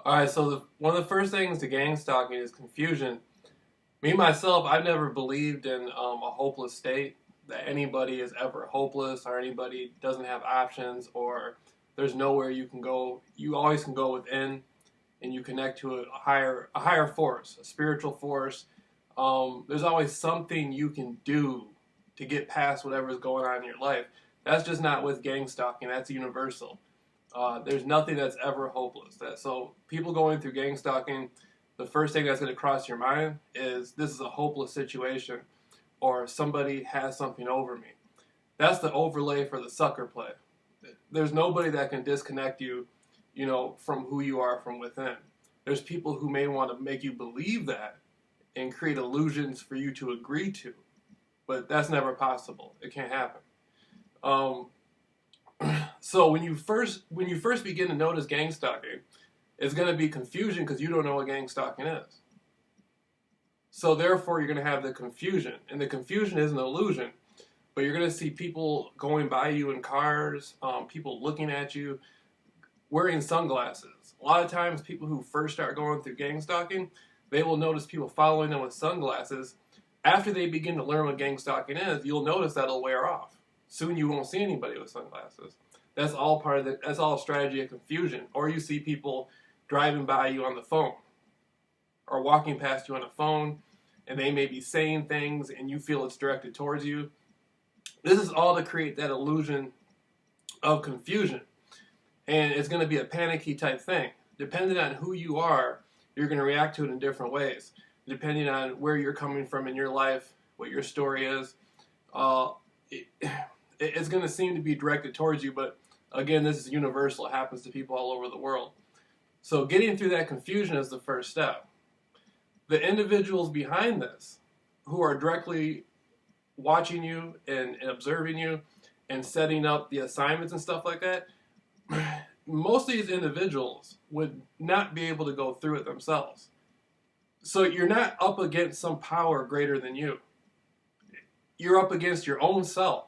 All right, so one of the first things to gang stalking is confusion. Me myself, I've never believed in a hopeless state, that anybody is ever hopeless or anybody doesn't have options or there's nowhere you can go. You always can go within and you connect to a higher force, a spiritual force. There's always something you can do to get past whatever is going on in your life. That's just not with gang stalking. That's universal. There's nothing that's ever hopeless. So people going through gang stalking, the first thing that's going to cross your mind is this is a hopeless situation, or somebody has something over me. That's the overlay for the sucker play. There's nobody that can disconnect you, from who you are from within. There's people who may want to make you believe that and create illusions for you to agree to, but that's never possible. It can't happen. Um, so when you first begin to notice gang stalking, it's going to be confusion because you don't know what gang stalking is. So therefore, you're going to have the confusion, and the confusion is an illusion. But you're going to see people going by you in cars, people looking at you, wearing sunglasses. A lot of times, people who first start going through gang stalking, they will notice people following them with sunglasses. After they begin to learn what gang stalking is, you'll notice that'll wear off. Soon you won't see anybody with sunglasses. That's all part of the. That's all a strategy of confusion. Or you see people driving by you on the phone, or walking past you on a phone, and they may be saying things, and you feel it's directed towards you. This is all to create that illusion of confusion. And it's going to be a panicky type thing. Depending on who you are, you're going to react to it in different ways. Depending on where you're coming from in your life, what your story is, uh, it, it's going to seem to be directed towards you. But again, this is universal. It happens to people all over the world. So getting through that confusion is the first step. The individuals behind this, who are directly watching you and observing you and setting up the assignments and stuff like that, most of these individuals would not be able to go through it themselves. So you're not up against some power greater than you. You're up against your own self.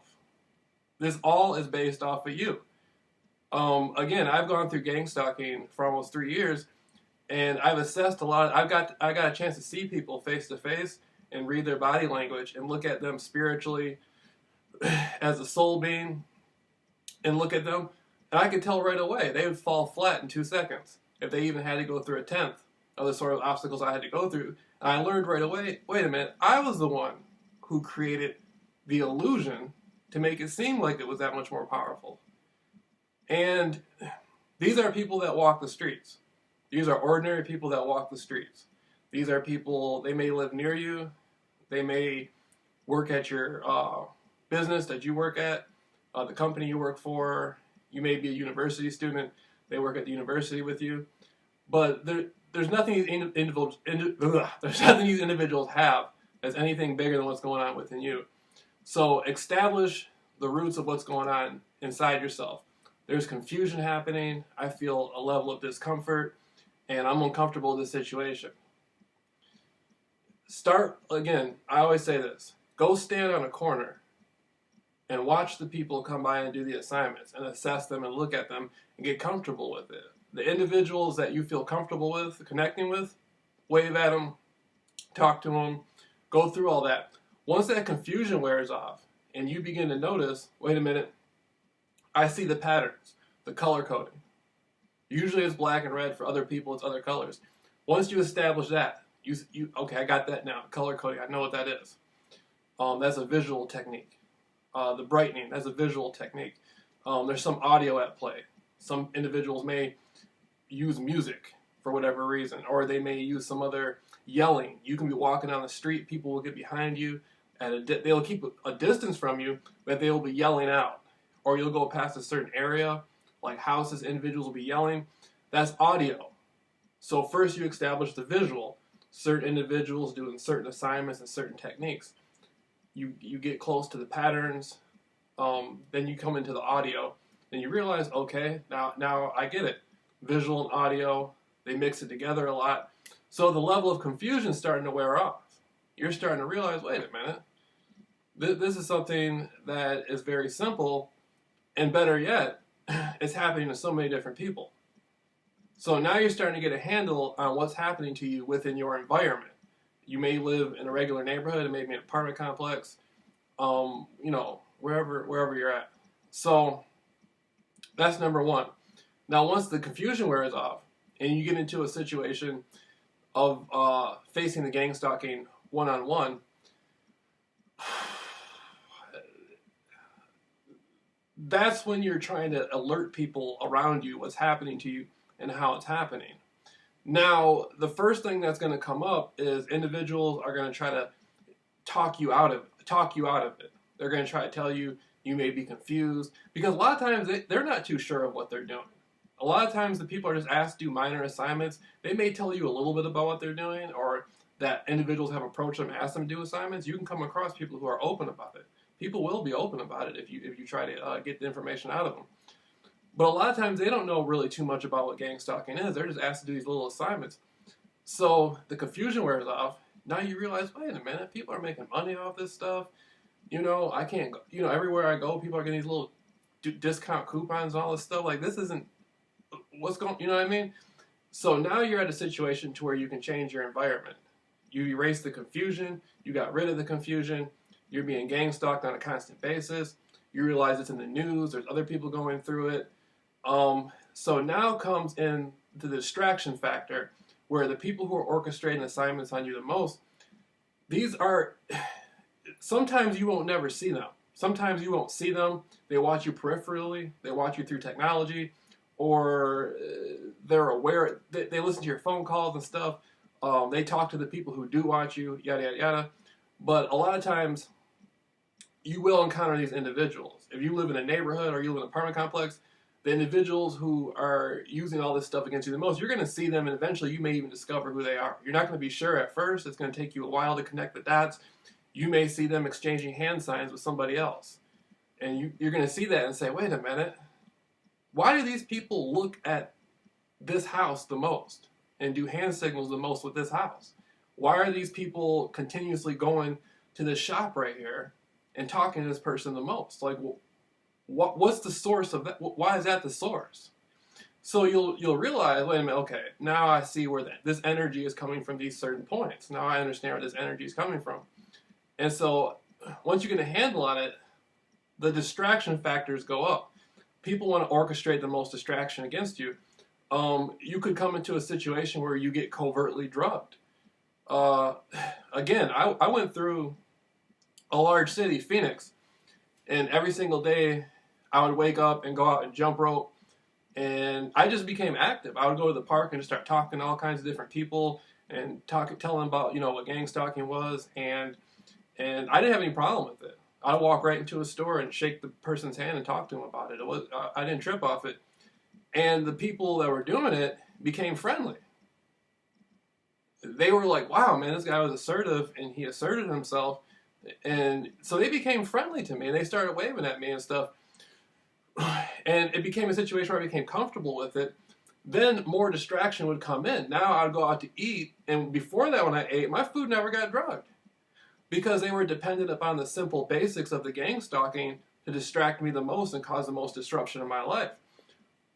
This all is based off of you. Again, I've gone through gang stalking for almost 3 years, and I've assessed a lot. I got a chance to see people face to face and read their body language and look at them spiritually as a soul being, and look at them, and I could tell right away they would fall flat in 2 seconds if they even had to go through a tenth of the sort of obstacles I had to go through. And I learned right away, wait a minute, I was the one who created the illusion to make it seem like it was that much more powerful. And these are people that walk the streets. These are ordinary people that walk the streets. These are people, they may live near you. They may work at your business that you work at, the company you work for. You may be a university student. They work at the university with you. But there's nothing there's nothing these individuals have that's anything bigger than what's going on within you. So establish the roots of what's going on inside yourself. There's confusion happening. I feel a level of discomfort, and I'm uncomfortable with this situation. Start, again, I always say this, go stand on a corner and watch the people come by and do the assignments and assess them and look at them and get comfortable with it. The individuals that you feel comfortable with, connecting with, wave at them, talk to them, go through all that. Once that confusion wears off and you begin to notice, wait a minute, I see the patterns, the color coding. Usually it's black and red. For other people, it's other colors. Once you establish that, okay, I got that now. Color coding, I know what that is. That's a visual technique. The brightening, that's a visual technique. There's some audio at play. Some individuals may use music for whatever reason, or they may use some other yelling. You can be walking down the street, people will get behind you, and they'll keep a distance from you, but they will be yelling out. Or you'll go past a certain area, like houses, individuals will be yelling. That's audio. So first you establish the visual. Certain individuals doing certain assignments and certain techniques. You get close to the patterns, then you come into the audio, and you realize, okay, now I get it. Visual and audio, they mix it together a lot. So the level of confusion is starting to wear off. You're starting to realize, wait a minute, this is something that is very simple, and better yet, it's happening to so many different people. So now you're starting to get a handle on what's happening to you within your environment. You may live in a regular neighborhood, it may be an apartment complex, wherever you're at. So that's number one. Now, once the confusion wears off and you get into a situation of facing the gang stalking one-on-one, that's when you're trying to alert people around you what's happening to you and how it's happening. Now, the first thing that's going to come up is individuals are going to try to talk you out of it. They're going to try to tell you you may be confused, because a lot of times they're not too sure of what they're doing. A lot of times the people are just asked to do minor assignments. They may tell you a little bit about what they're doing, or that individuals have approached them and asked them to do assignments. You can come across people who are open about it. People will be open about it if you try to get the information out of them. But a lot of times they don't know really too much about what gang stalking is. They're just asked to do these little assignments. So the confusion wears off. Now you realize, wait a minute, people are making money off this stuff. I can't go, everywhere I go, people are getting these little discount coupons and all this stuff. Like, this isn't what's going, you know what I mean? So now you're at a situation to where you can change your environment. You erase the confusion. You got rid of the confusion. You're being gang stalked on a constant basis. You realize it's in the news. There's other people going through it. So now comes in the distraction factor, where the people who are orchestrating assignments on you the most, these are, sometimes you won't never see them. Sometimes you won't see them. They watch you peripherally. They watch you through technology, or they're aware. They listen to your phone calls and stuff. They talk to the people who do watch you, yada, yada, yada. But a lot of times, you will encounter these individuals. If you live in a neighborhood or you live in an apartment complex, the individuals who are using all this stuff against you the most, you're going to see them, and eventually you may even discover who they are. You're not going to be sure at first. It's going to take you a while to connect the dots. You may see them exchanging hand signs with somebody else. And you're going to see that and say, wait a minute, why do these people look at this house the most and do hand signals the most with this house? Why are these people continuously going to this shop right here and talking to this person the most? Like, what's the source of that? Why is that the source? So you'll realize, wait a minute, okay, now I see where this energy is coming from, these certain points. Now I understand where this energy is coming from. And so once you get a handle on it, the distraction factors go up. People want to orchestrate the most distraction against you. You could come into a situation where you get covertly drugged. Again, I went through a large city, Phoenix, and every single day I would wake up and go out and jump rope, and I just became active. I would go to the park and just start talking to all kinds of different people and tell them about what gang stalking was, and I didn't have any problem with it. I'd walk right into a store and shake the person's hand and talk to them about it. I didn't trip off it, and the people that were doing it became friendly. They were like, wow, man, this guy was assertive, and he asserted himself. And so they became friendly to me, and they started waving at me and stuff. And it became a situation where I became comfortable with it. Then more distraction would come in. Now I'd go out to eat, and before that, when I ate, my food never got drugged, because they were dependent upon the simple basics of the gang stalking to distract me the most and cause the most disruption in my life.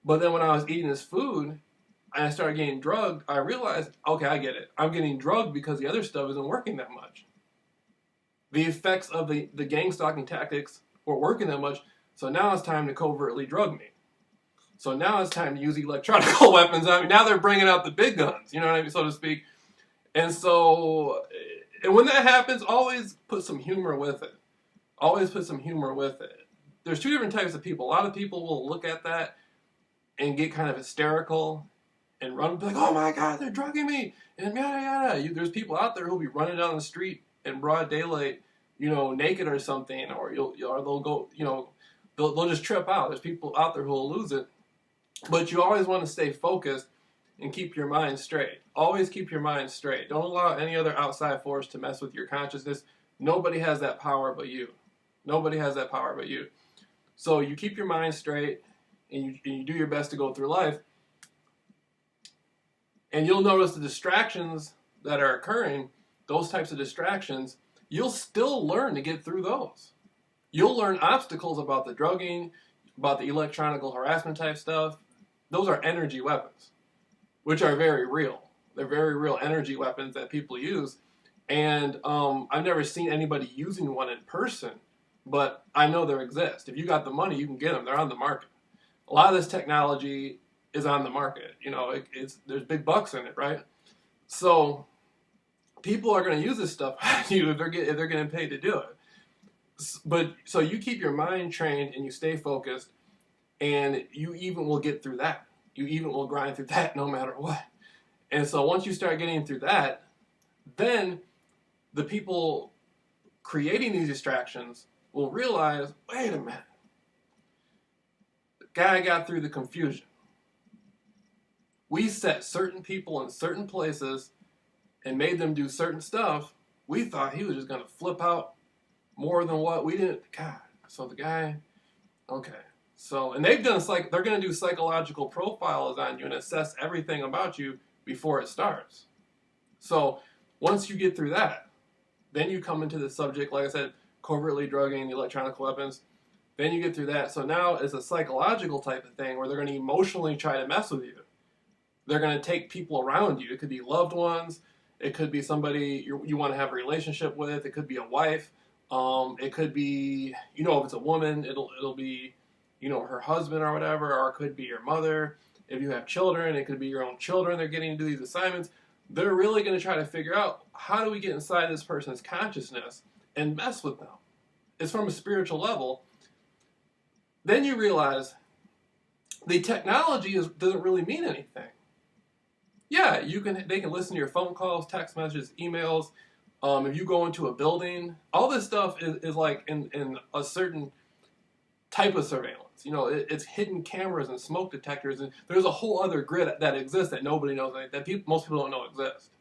But then when I was eating this food and I started getting drugged, I realized, okay, I get it. I'm getting drugged because the other stuff isn't working that much. The effects of the gang stalking tactics weren't working that much, so now it's time to covertly drug me. So now it's time to use electronic weapons on me. Now they're bringing out the big guns, you know what I mean, so to speak. And so, and when that happens, always put some humor with it. Always put some humor with it. There's two different types of people. A lot of people will look at that and get kind of hysterical and run and be like, oh my God, they're drugging me, and yada yada. There's people out there who'll be running down the street in broad daylight, naked or something, or they'll go, they'll just trip out. There's people out there who'll lose it. But you always want to stay focused and keep your mind straight. Always keep your mind straight. Don't allow any other outside force to mess with your consciousness. Nobody has that power but you. Nobody has that power but you. So you keep your mind straight, and you do your best to go through life. And you'll notice the distractions that are occurring, those types of distractions, you'll still learn to get through those. You'll learn obstacles about the drugging, about the electronic harassment type stuff. Those are energy weapons. which are very real. They're very real energy weapons that people use. And I've never seen anybody using one in person, but I know they exist. If you got the money, you can get them. They're on the market. A lot of this technology is on the market. You know, there's big bucks in it, right? So people are going to use this stuff on you if they're getting paid to do it. But so you keep your mind trained and you stay focused, and you even will get through that. You even will grind through that no matter what. And so once you start getting through that, then the people creating these distractions will realize, wait a minute, the guy got through the confusion. We set certain people in certain places and made them do certain stuff. We thought he was just going to flip out more than what we didn't. God, so the guy, okay. So, and they're going to do psychological profiles on you and assess everything about you before it starts. So once you get through that, then you come into the subject, like I said, covertly drugging the electronic weapons. Then you get through that. So now it's a psychological type of thing where they're going to emotionally try to mess with you. They're going to take people around you. It could be loved ones. It could be somebody you want to have a relationship with. It could be a wife. It could be, you know, if it's a woman, it'll be, you know, her husband or whatever, or it could be your mother. If you have children, it could be your own children. They're getting to do these assignments. They're really going to try to figure out, how do we get inside this person's consciousness and mess with them? It's from a spiritual level. Then you realize the technology doesn't really mean anything. Yeah, they can listen to your phone calls, text messages, emails. If you go into a building, all this stuff is like in a certain type of surveillance. You know, it's hidden cameras and smoke detectors, and there's a whole other grid that exists that nobody knows, most people don't know exists.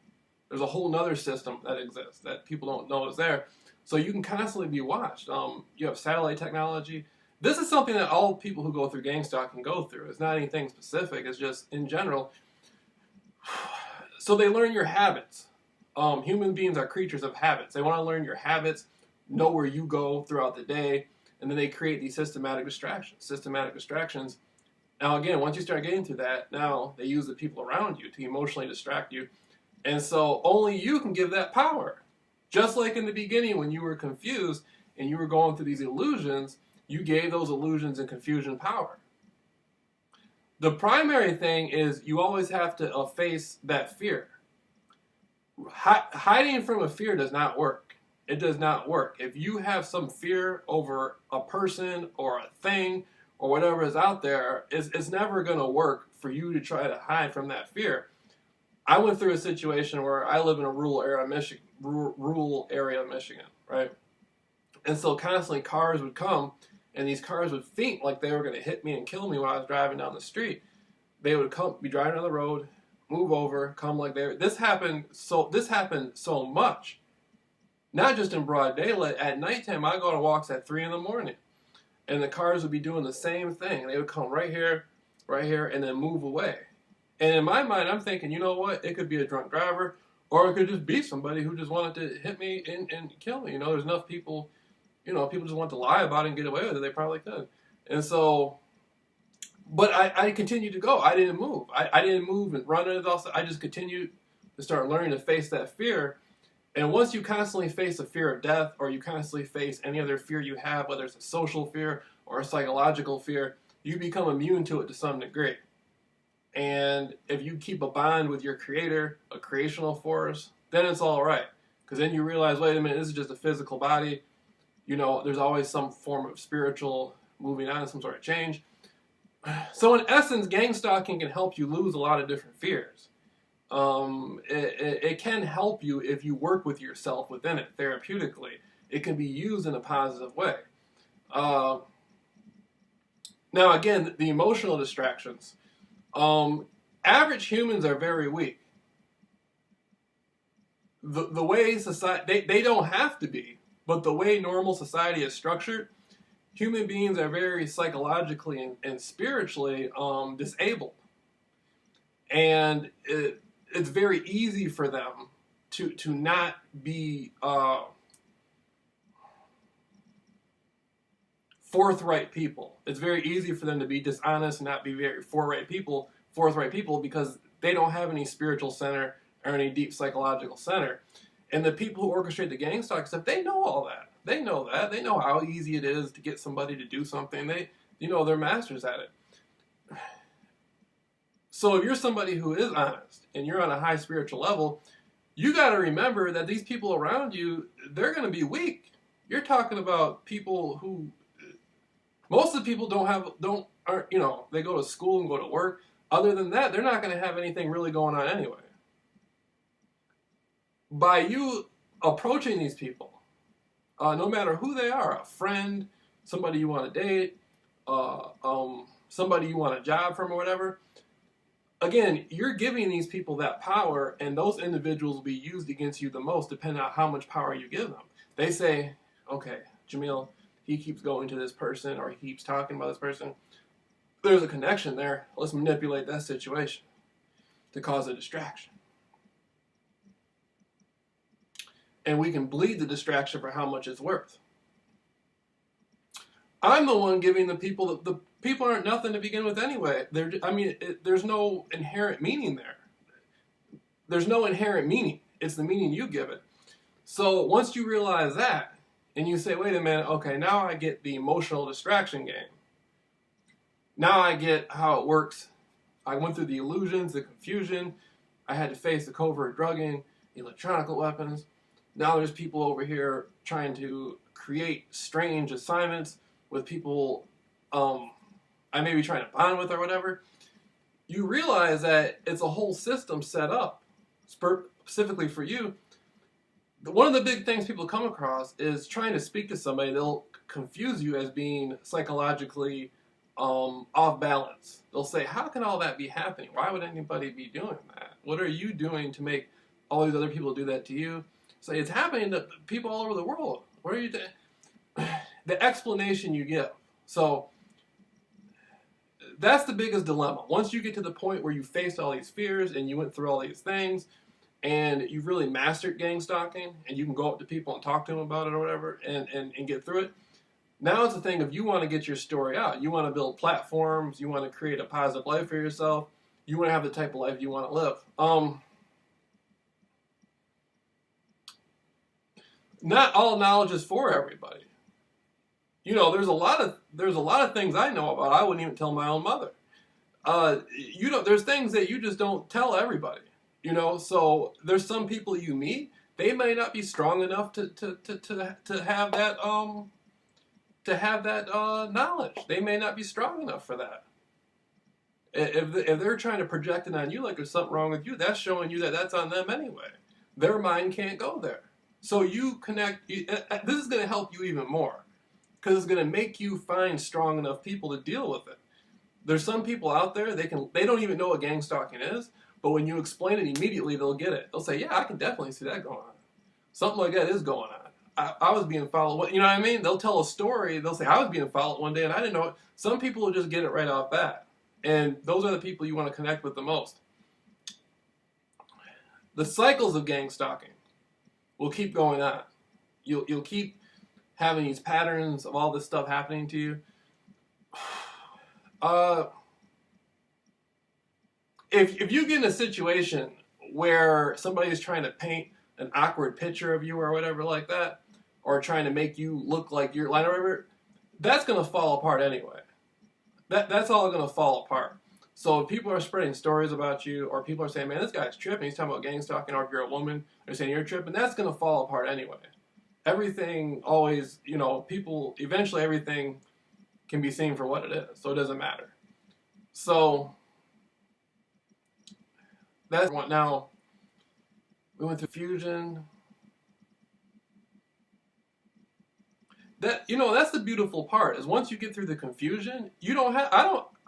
There's a whole other system that exists that people don't know is there. So you can constantly be watched. You have satellite technology. This is something that all people who go through gang stalking go through. It's not anything specific. It's just in general. So they learn your habits. Human beings are creatures of habits. They want to learn your habits, know where you go throughout the day, and then they create these systematic distractions. Now again, once you start getting through that, now they use the people around you to emotionally distract you. And so only you can give that power. Just like in the beginning when you were confused and you were going through these illusions, you gave those illusions and confusion power. The primary thing is you always have to face that fear. Hiding from a fear does not work. It does not work. If you have some fear over a person or a thing or whatever is out there, it's never going to work for you to try to hide from that fear. I went through a situation where I live in a rural area of Michigan, right? And so constantly cars would come, and these cars would think like they were going to hit me and kill me when I was driving down the street. They would be driving down the road, move over, come like they were. This happened so much. Not just in broad daylight. At nighttime, I go on walks at 3 in the morning, and the cars would be doing the same thing. They would come right here, and then move away. And in my mind, I'm thinking, you know what? It could be a drunk driver, or it could just be somebody who just wanted to hit me and kill me. You know, there's enough people, people just want to lie about it and get away with it. They probably could. And so, but I continued to go. I didn't move. I didn't move and run into this. I just continued to start learning to face that fear. And once you constantly face a fear of death, or you constantly face any other fear you have, whether it's a social fear or a psychological fear, you become immune to it to some degree. And if you keep a bond with your creator, a creational force, then it's all right. Because then you realize, wait a minute, this is just a physical body. There's always some form of spiritual moving on, some sort of change. So in essence, gang stalking can help you lose a lot of different fears. It can help you if you work with yourself within it therapeutically. It can be used in a positive way. Now again, the emotional distractions. Average humans are very weak. The way society, they don't have to be, but the way normal society is structured, human beings are very psychologically and spiritually disabled. And it's very easy for them to not be forthright people. It's very easy for them to be dishonest and not be very forthright people because they don't have any spiritual center or any deep psychological center. And the people who orchestrate the gang stalking stuff, they know all that. They know that. They know how easy it is to get somebody to do something. They're masters at it. So if you're somebody who is honest and you're on a high spiritual level, you got to remember that these people around you, they're going to be weak. You're talking about people who, most of the people they go to school and go to work. Other than that, they're not going to have anything really going on anyway. By you approaching these people, no matter who they are, a friend, somebody you want to date, somebody you want a job from or whatever, again, you're giving these people that power, and those individuals will be used against you the most depending on how much power you give them. They say, okay, Jamil, he keeps going to this person or he keeps talking about this person. There's a connection there. Let's manipulate that situation to cause a distraction. And we can bleed the distraction for how much it's worth. I'm the one giving the people aren't nothing to begin with anyway. There's no inherent meaning there. There's no inherent meaning. It's the meaning you give it. So once you realize that, and you say, wait a minute, okay, now I get the emotional distraction game. Now I get how it works. I went through the illusions, the confusion. I had to face the covert drugging, electronic weapons. Now there's people over here trying to create strange assignments with people I may be trying to bond with or whatever. You realize that it's a whole system set up specifically for you. One of the big things people come across is trying to speak to somebody. They'll confuse you as being psychologically off balance. They'll say, how can all that be happening? Why would anybody be doing that? What are you doing to make all these other people do that to you? Say, it's happening to people all over the world. What are you doing? The explanation you give. So that's the biggest dilemma. Once you get to the point where you faced all these fears and you went through all these things and you've really mastered gang stalking and you can go up to people and talk to them about it or whatever and get through it, now it's a thing of you want to get your story out. You want to build platforms. You want to create a positive life for yourself. You want to have the type of life you want to live. Not all knowledge is for everybody. There's a lot of things I know about I wouldn't even tell my own mother. There's things that you just don't tell everybody. So there's some people you meet, they may not be strong enough to have that knowledge. They may not be strong enough for that. If they're trying to project it on you like there's something wrong with you, that's showing you that that's on them anyway. Their mind can't go there. So you connect. This is going to help you even more because it's going to make you find strong enough people to deal with it. There's some people out there, they don't even know what gang stalking is, but when you explain it immediately, they'll get it. They'll say, yeah, I can definitely see that going on. Something like that is going on. I was being followed. You know what I mean? They'll tell a story. They'll say, I was being followed one day and I didn't know it. Some people will just get it right off bat. And those are the people you want to connect with the most. The cycles of gang stalking will keep going on. You'll keep having these patterns of all this stuff happening to you. If you get in a situation where somebody's trying to paint an awkward picture of you or whatever like that, or trying to make you look like you're lying or whatever, that's going to fall apart anyway. That's all going to fall apart. So if people are spreading stories about you, or people are saying, man, this guy's tripping, he's talking about gang stalking, or if you're a woman, they're saying you're tripping, that's going to fall apart anyway. Everything always, eventually everything can be seen for what it is, so it doesn't matter. So that's what now. We went through fusion. That's the beautiful part, is once you get through the confusion,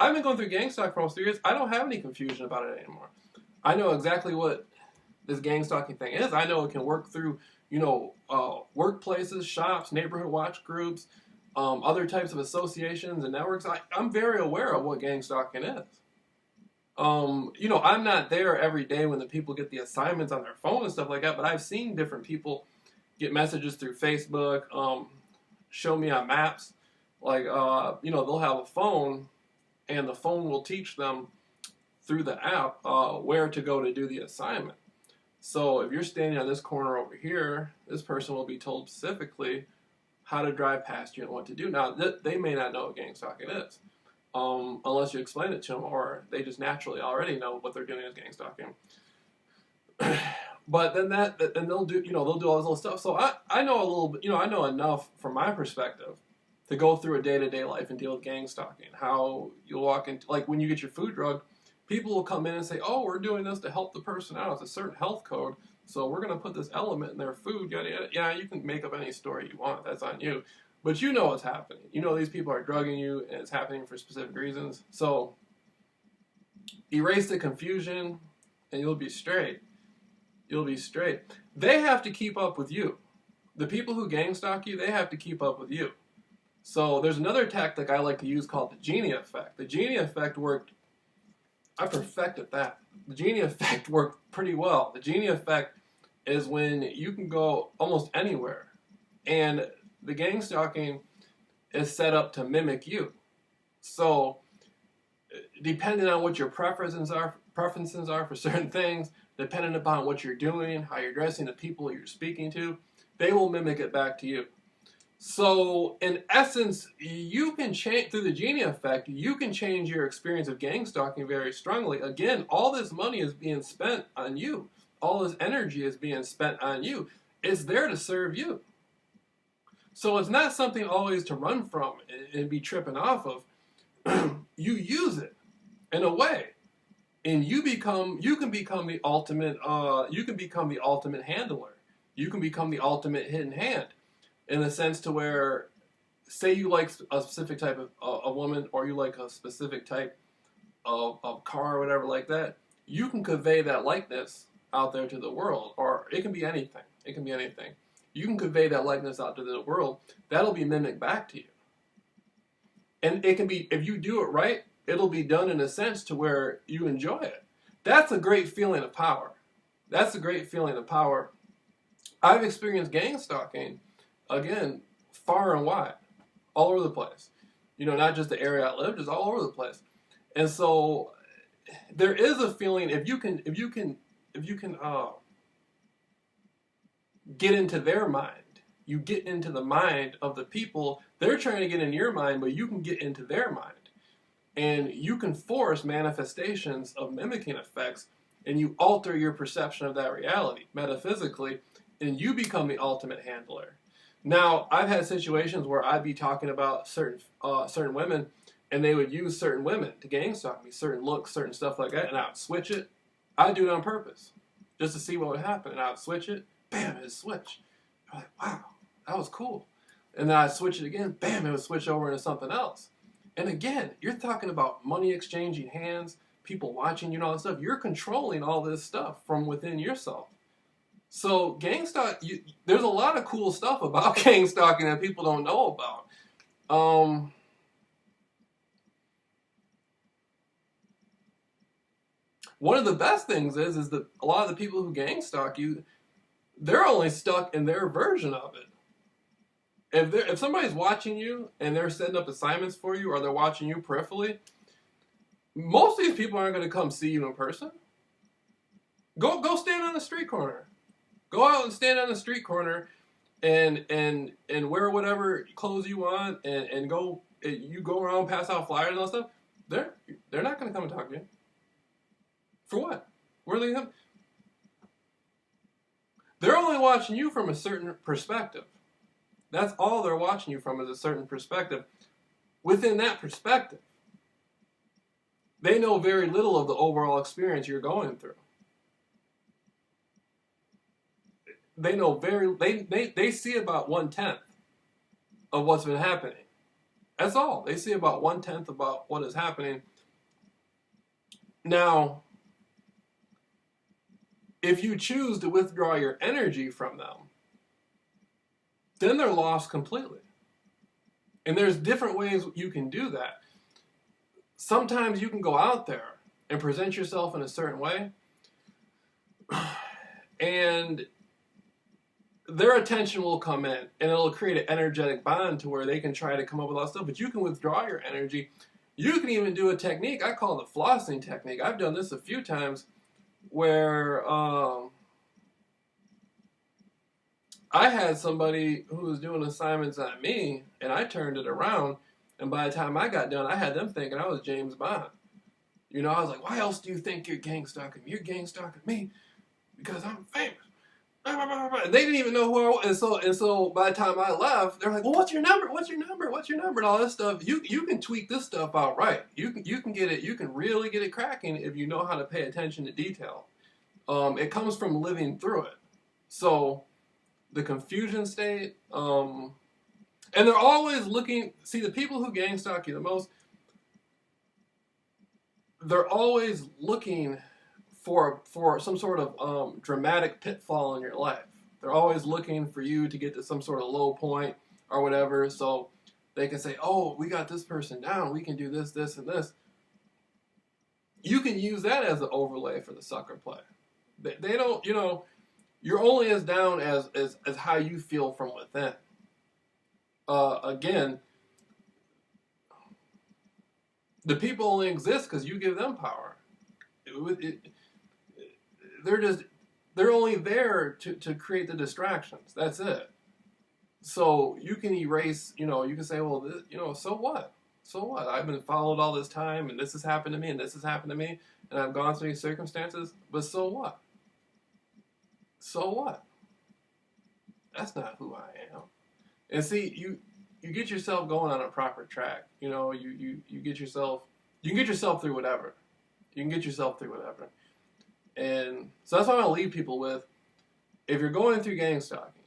I've been going through gang stalking for almost 3 years. I don't have any confusion about it anymore. I know exactly what this gang stalking thing is. I know it can work through, workplaces, shops, neighborhood watch groups, other types of associations and networks. I'm very aware of what gang stalking is. I'm not there every day when the people get the assignments on their phone and stuff like that, but I've seen different people get messages through Facebook, show me on maps, like, they'll have a phone, and the phone will teach them through the app where to go to do the assignment. So if you're standing on this corner over here, this person will be told specifically how to drive past you and what to do. Now, they may not know what gang stalking is, unless you explain it to them, or they just naturally already know what they're doing is gang stalking. But then they'll do they'll do all this little stuff. So I know a little bit, I know enough from my perspective to go through a day-to-day life and deal with gang stalking. How you'll walk into, like when you get your food drugged, people will come in and say, oh, we're doing this to help the person out. It's a certain health code, so we're going to put this element in their food, yada, yada. Yeah, you can make up any story you want. That's on you. But you know what's happening. You know these people are drugging you, and it's happening for specific reasons. So erase the confusion, and you'll be straight. You'll be straight. They have to keep up with you. The people who gang stalk you, they have to keep up with you. So there's another tactic I like to use called the genie effect. The genie effect worked. I perfected that. The genie effect worked pretty well. The genie effect is when you can go almost anywhere, and the gang stalking is set up to mimic you. So depending on what your preferences are for certain things, depending upon what you're doing, how you're dressing, the people you're speaking to, they will mimic it back to you. So, in essence, you can change, through the genie effect, you can change your experience of gang stalking very strongly. Again, all this money is being spent on you. All this energy is being spent on you. It's there to serve you. So it's not something always to run from and be tripping off of. You use it in a way, and you can become the ultimate handler. You can become the ultimate hidden hand. In the sense to where, say you like a specific type of a woman, or you like a specific type of car or whatever like that, you can convey that likeness out there to the world. Or it can be anything. It can be anything. You can convey that likeness out to the world. That'll be mimicked back to you. And it can be, if you do it right, it'll be done in a sense to where you enjoy it. That's a great feeling of power. That's a great feeling of power. I've experienced gang stalking, again, far and wide, all over the place. Not just the area I live, just all over the place. And so there is a feeling, if you can get into their mind, you get into the mind of the people. They're trying to get in your mind, but you can get into their mind. And you can force manifestations of mimicking effects, and you alter your perception of that reality metaphysically, and you become the ultimate handler. Now, I've had situations where I'd be talking about certain women, and they would use certain women to gang stalk me, certain looks, certain stuff like that, and I would switch it. I'd do it on purpose, just to see what would happen, and I would switch it. Bam, it would switch. I'm like, wow, that was cool. And then I'd switch it again. Bam, it would switch over into something else. And again, you're talking about money exchanging hands, people watching you and all that stuff. You're controlling all this stuff from within yourself. So gang stalk, there's a lot of cool stuff about gang stalking that people don't know about. One of the best things is that a lot of the people who gang stalk you, they're only stuck in their version of it. If somebody's watching you and they're setting up assignments for you, or they're watching you peripherally, most of these people aren't going to come see you in person. Go stand on the street corner. Go out and stand on the street corner and wear whatever clothes you want, and you go around, pass out flyers and all that stuff. They're not going to come and talk to you. For what? Where are they coming? They're only watching you from a certain perspective. That's all they're watching you from, is a certain perspective. Within that perspective, they know very little of the overall experience you're going through. They know they see about 1/10 of what's been happening. That's all. They see about 1/10 about what is happening. Now, if you choose to withdraw your energy from them, then they're lost completely. And there's different ways you can do that. Sometimes you can go out there and present yourself in a certain way, and their attention will come in, and it'll create an energetic bond to where they can try to come up with all that stuff. But you can withdraw your energy, You can even do a technique I call the flossing technique. I've done this a few times where I had somebody who was doing assignments on me, and I turned it around, and by the time I got done, I had them thinking I was James Bond. You know, I was like, why else do you think you're gang stalking me? You're gang stalking me because I'm famous. And they didn't even know who I was. And so by the time I left, they're like, well, what's your number? What's your number? What's your number? And all this stuff. You can tweak this stuff out right. You can get it. You can really get it cracking if you know how to pay attention to detail. It comes from living through it. So the confusion state, and they're always looking. See, the people who gang stalk you the most, they're always looking for some sort of dramatic pitfall in your life. They're always looking for you to get to some sort of low point or whatever, so they can say, "Oh, we got this person down. We can do this, this, and this." You can use that as an overlay for the sucker play. They don't, you know, you're only as down as how you feel from within. Again, the people only exist because you give them power. They're only there to create the distractions. That's it. So you can erase, you know, you can say, well, this, you know, so what? So what? I've been followed all this time, and this has happened to me, and this has happened to me, and I've gone through these circumstances, but so what? So what? That's not who I am. And see, you get yourself going on a proper track. You know, you get yourself, you can get yourself through whatever. You can get yourself through whatever. And so that's what I want to leave people with. If you're going through gang stalking,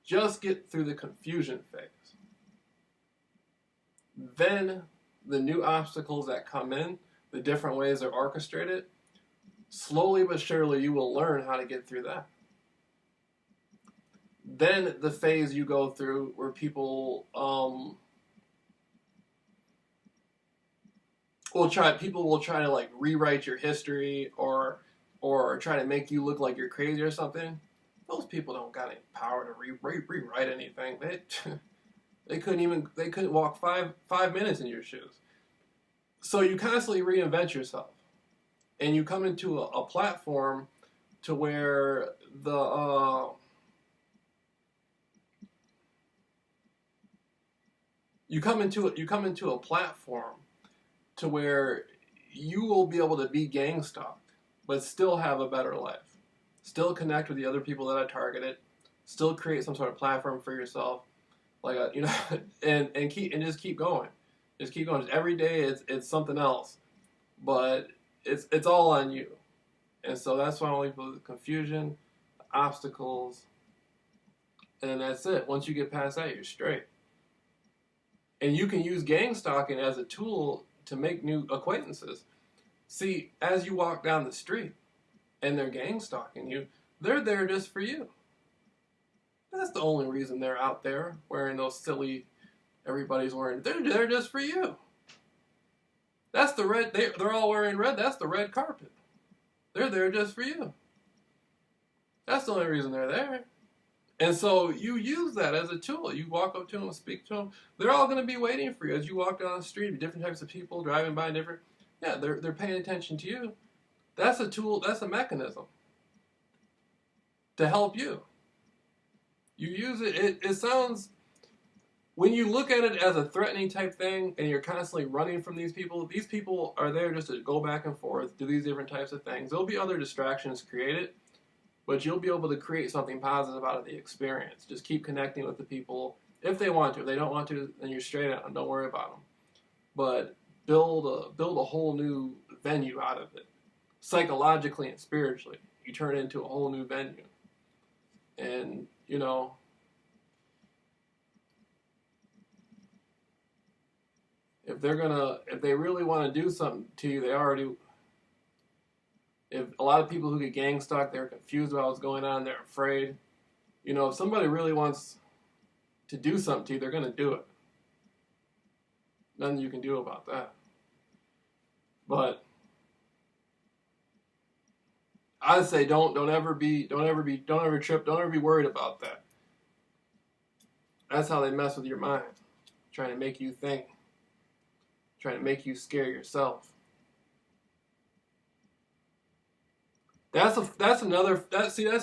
just get through the confusion phase. Then the new obstacles that come in, the different ways they're orchestrated, slowly but surely you will learn how to get through that. Then the phase you go through where people will try to like rewrite your history or try to make you look like you're crazy or something. Those people don't got any power to rewrite anything. They couldn't walk five minutes in your shoes. So you constantly reinvent yourself, and you come into a platform to where you come into a platform to where you will be able to be gang stalked, but still have a better life. Still connect with the other people that are targeted. Still create some sort of platform for yourself, like you know, and just keep going. Just keep going. Every day it's something else, but it's all on you. And so that's why I leave with confusion, obstacles, and that's it. Once you get past that, you're straight. And you can use gang stalking as a tool to make new acquaintances. See, as you walk down the street and they're gang stalking you, they're there just for you. That's the only reason they're out there wearing those silly, everybody's wearing, they're there just for you. That's the red, they're all wearing red, that's the red carpet. They're there just for you. That's the only reason they're there. And so you use that as a tool. You walk up to them, speak to them. They're all going to be waiting for you as you walk down the street. Different types of people driving by, different. Yeah, they're paying attention to you. That's a tool. That's a mechanism to help you. You use it. It sounds, when you look at it as a threatening type thing, and you're constantly running from these people are there just to go back and forth, do these different types of things. There'll be other distractions created. But you'll be able to create something positive out of the experience. Just keep connecting with the people if they want to. If they don't want to, then you're straight on. Don't worry about them. But build a whole new venue out of it, psychologically and spiritually. You turn it into a whole new venue, and you know. If they really want to do something to you, they already. If a lot of people who get gang stalked, they're confused about what's going on, they're afraid. You know, if somebody really wants to do something to you, they're going to do it. Nothing you can do about that. But I'd say don't ever trip, don't ever be worried about that. That's how they mess with your mind, trying to make you think, trying to make you scare yourself. That's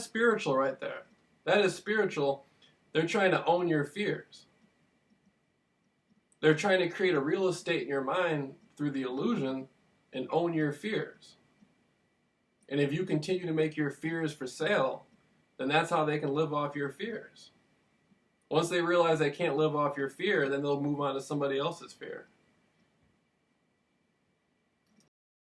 spiritual right there. That is spiritual. They're trying to own your fears. They're trying to create a real estate in your mind through the illusion and own your fears. And if you continue to make your fears for sale, then that's how they can live off your fears. Once they realize they can't live off your fear, then they'll move on to somebody else's fear.